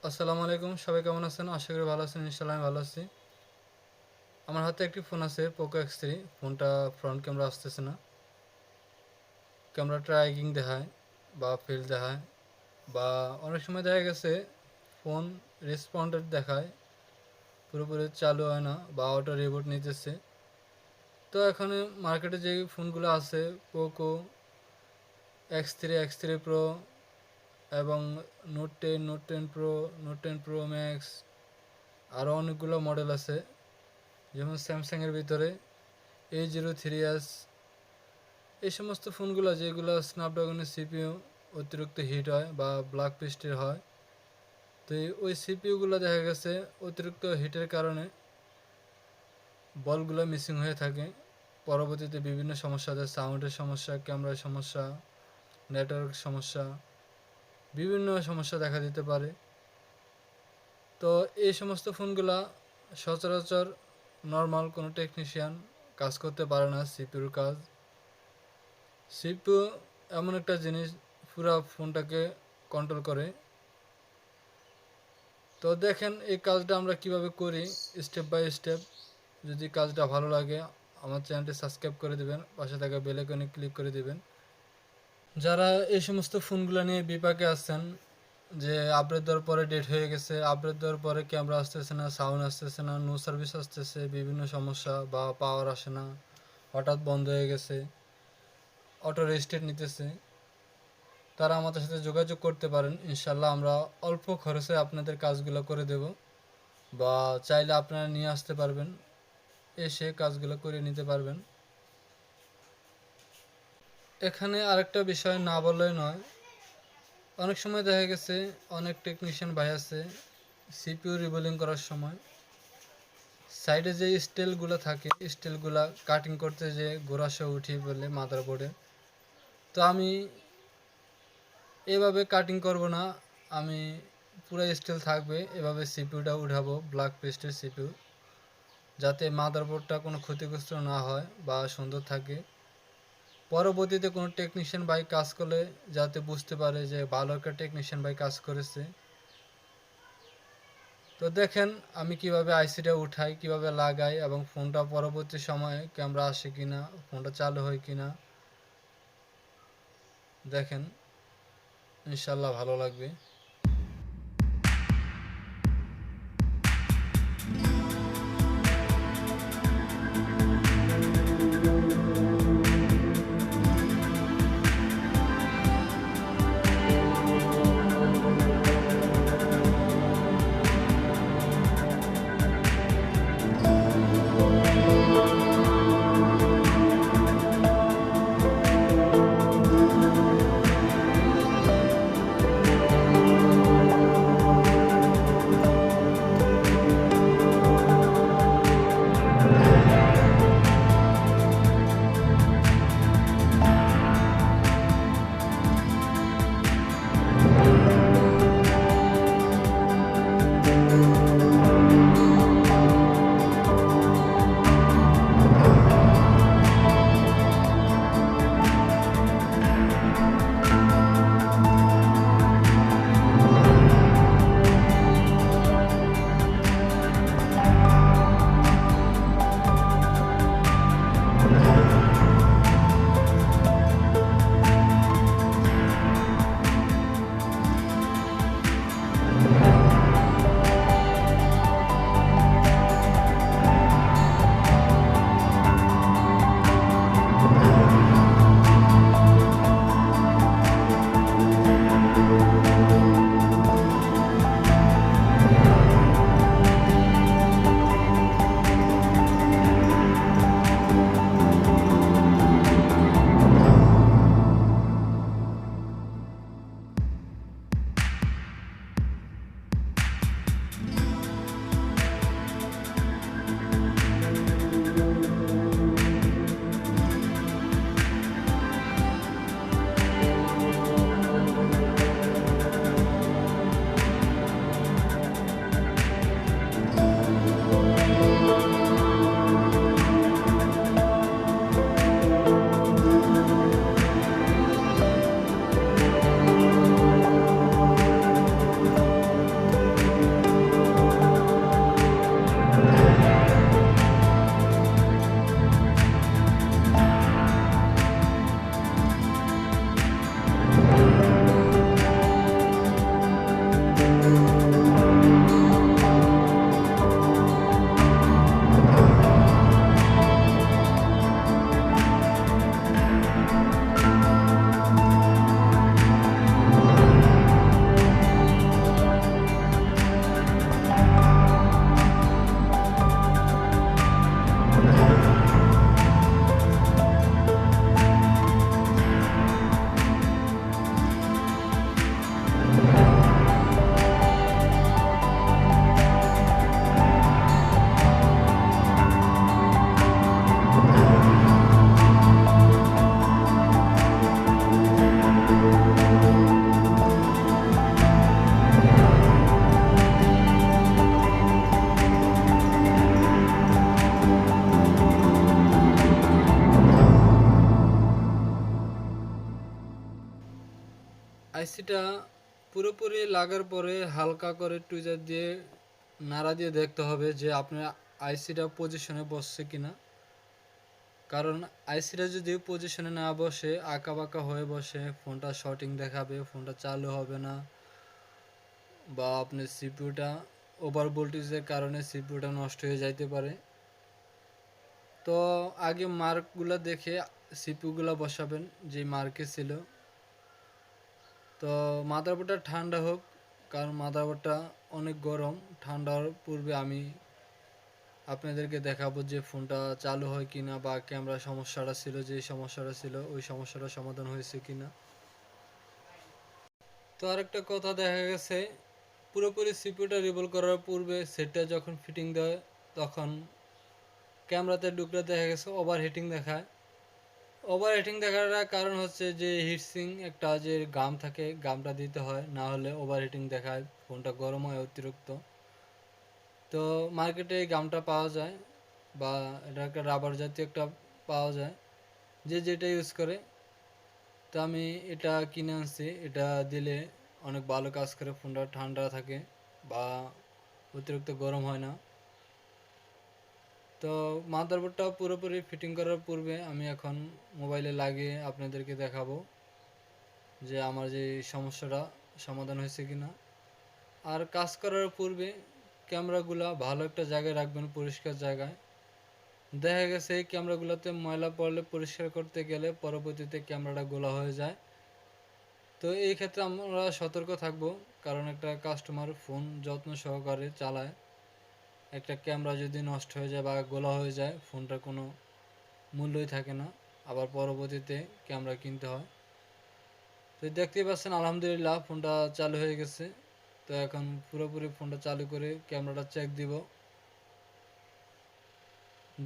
আসসালামু আলাইকুম, সবাই কেমন আছেন? আশা করি ভালো আছেন। ইনশাআল্লাহ আমি ভালো আছি। আমার হাতে একটি ফোন আছে, পোকো X3। ফোনটা ফ্রন্ট ক্যামেরা আসতেছে না, ক্যামেরা ট্রাইকিং দেখায় বা ফেল দেখায়, বা অনেক সময় দেখা গেছে ফোন রেসপন্ডেড দেখায়, পুরোপুরি চালু হয় না বা অটো রিবুট নিতেছে। তো এখানে মার্কেটে যে ফোনগুলো আছে, পোকো X3 প্রো এবং note ten pro, note 10 pro max, আরও অনেকগুলো মডেল আছে। যেমন স্যামসাংয়ের ভিতরে A03s, এই সমস্ত ফোনগুলো যেগুলো স্ন্যাপড্রাগনের সিপিইউ অতিরিক্ত হিট হয় বা ব্ল্যাক পেস্টের হয়, তো ওই সিপিইউগুলো দেখা গেছে অতিরিক্ত হিটের কারণে বলগুলো মিসিং হয়ে থাকে। পরবর্তীতে বিভিন্ন সমস্যা হয়, সাউন্ডের সমস্যা, ক্যামেরার সমস্যা, নেটওয়ার্ক সমস্যা, বিভিন্ন সমস্যা দেখা দিতে পারে। তো এই সমস্ত ফোনগুলা সচরাচর নর্মাল কোনো টেকনিশিয়ান কাজ করতে পারে না। সিপিইউর কাজ, সিপিইউ এমন একটা জিনিস পুরো ফোনটাকে কন্ট্রোল করে। তো দেখেন এই কাজটা আমরা কিভাবে করি স্টেপ বাই স্টেপ। যদি কাজটা ভালো লাগে আমার চ্যানেলটি সাবস্ক্রাইব করে দেবেন, পাশে থাকা বেল আইকনে ক্লিক করে দেবেন। যারা এই সমস্ত ফোনগুলো নিয়ে বিপাকে আছেন যে আপডেট দেওয়ার পরে ডেট হয়ে গেছে, আপডেট দেওয়ার পরে ক্যামেরা আসতেছে না, সাউন্ড আসতেছে না, নো সার্ভিস আসতেছে, বিভিন্ন সমস্যা বা পাওয়ার আসে না, হঠাৎ বন্ধ হয়ে গেছে, অটো রেস্টেট নিতেছে, তারা আমাদের সাথে যোগাযোগ করতে পারেন। ইনশাল্লাহ আমরা অল্প খরচে আপনাদের কাজগুলো করে দেব, বা চাইলে আপনারা নিয়ে আসতে পারবেন, এসে কাজগুলো করে নিতে পারবেন। এখানে আরেকটা বিষয় না বললেই নয়, অনেক সময় দেখা গেছে অনেক টেকনিশিয়ান ভাই আছে সিপিইউ রিবোলিং করার সময় সাইডে যে স্টেলগুলো থাকে, স্টেলগুলো কাটিং করতে যে গোড়াসহ উঠিয়ে ফেলে মাদারবোর্ডে। তো আমি এভাবে কাটিং করব না, আমি পুরো স্টিল থাকবে এভাবে সিপিইউটা উঠাবো, ব্ল্যাক পেস্টের সিপিইউ, যাতে মাদারবোর্ডটা কোনো ক্ষতিগ্রস্ত না হয় বা সুন্দর থাকে। পরবর্তীতে কোনো টেকনিশিয়ান ভাই কাজ করলে যাতে বুঝতে পারে যে ভালো একটা টেকনিশিয়ান ভাই কাজ করেছে। তো দেখেন আমি কিভাবে আইসিটা উঠাই, কিভাবে লাগাই, এবং ফোনটা পরবর্তী সময়ে ক্যামেরা আসে কিনা, ফোনটা চালু হয় কিনা দেখেন। ইনশাল্লাহ ভালো লাগবে। এটা পুরোপুরি লাগার পরে হালকা করে টুইজার দিয়ে নাড়া দিয়ে দেখতে হবে যে আপনার আইসিটা পজিশনে বসছে কিনা। কারণ আইসিটা যদি পজিশনে না বসে আঁকা বাঁকা হয়ে বসে ফোনটা শর্টিং দেখাবে, ফোনটা চালু হবে না, বা আপনার সিপিইউটা ওভার ভোল্টেজের কারণে সিপিইউটা নষ্ট হয়ে যাইতে পারে। তো আগে মার্কগুলো দেখে সিপিইউগুলো বসাবেন যে মার্কে ছিল। তো মাদারবোর্ডটা ঠান্ডা হোক, কারণ মাদারবোর্ডটা অনেক গরম। ঠান্ডার পূর্বে আমি আপনাদেরকে দেখাবো যে ফোনটা চালু হয় কিনা, বা ক্যামেরা সমস্যাটা ছিল, যে সমস্যাটা ছিল ওই সমস্যাটা সমাধান হয়েছে কিনা। তো আরেকটা কথা, দেখা গেছে পুরোপুরি সিপিইউটা রিভলভ করার পূর্বে সেটটা যখন ফিটিং দেয় তখন ক্যামেরাতে ঢুকলে দেখা গেছে ওভারহিটিং দেখায়। ওভারহিটিং দেখার কারণ হচ্ছে যে হিটসিং একটা যে গাম থাকে, গামটা দিতে হয়, না হলে ওভারহিটিং দেখায়, ফোনটা গরম হয় অতিরিক্ত। তো মার্কেটে এই গামটা পাওয়া যায়, বা এটা একটা রাবার জাতীয় একটা পাওয়া যায়, যে যেটা ইউজ করে। তো আমি এটা কিনে আনছি, এটা দিলে অনেক ভালো কাজ করে, ফোনটা ঠান্ডা থাকে বা অতিরিক্ত গরম হয় না। তো মাদারবোর্ডটা পুরোপুরি ফিটিং করার পূর্বে আমি এখন মোবাইলে লাগিয়ে আপনাদেরকে দেখাবো যে আমার যে সমস্যাটা সমাধান হয়েছে কিনা। আর কাজ করার পূর্বে ক্যামেরাগুলো ভালো একটা জায়গায় রাখবেন, পরিষ্কার জায়গায়। দেখা গেছে এই ক্যামেরাগুলোতে ময়লা পড়লে পরিষ্কার করতে গেলে পরবর্তীতে ক্যামেরাটা গোলা হয়ে যায়। তো এই ক্ষেত্রে আমরা সতর্ক থাকব, কারণ একটা কাস্টমার ফোন যত্ন সহকারে চালায়, একটা ক্যামেরা যদি নষ্ট হয়ে যায় বা গোলা হয়ে যায় ফোনটার কোনো মূল্যই থাকে না, আবার পরবর্তীতে ক্যামেরা কিনতে হয়। তো দেখতেই পাচ্ছেন আলহামদুলিল্লাহ ফোনটা চালু হয়ে গেছে। তো এখন পুরোপুরি ফোনটা চালু করে ক্যামেরাটা চেক দিব,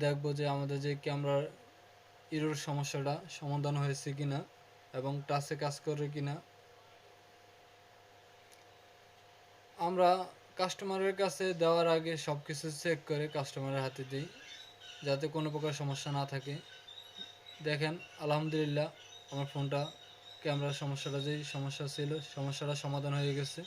দেখবো যে আমাদের যে ক্যামেরার এরর সমস্যাটা সমাধান হয়েছে কিনা এবং টাচে কাজ করে কিনা। আমরা কাস্টমারের কাছে দেওয়ার আগে সব কিছু চেক করে কাস্টমারের হাতে দিই, যাতে কোনো প্রকার সমস্যা না থাকে। দেখেন আলহামদুলিল্লাহ আমার ফোনটা ক্যামেরার সমস্যাটা যেই সমস্যা ছিল সমস্যাটা সমাধান হয়ে গেছে।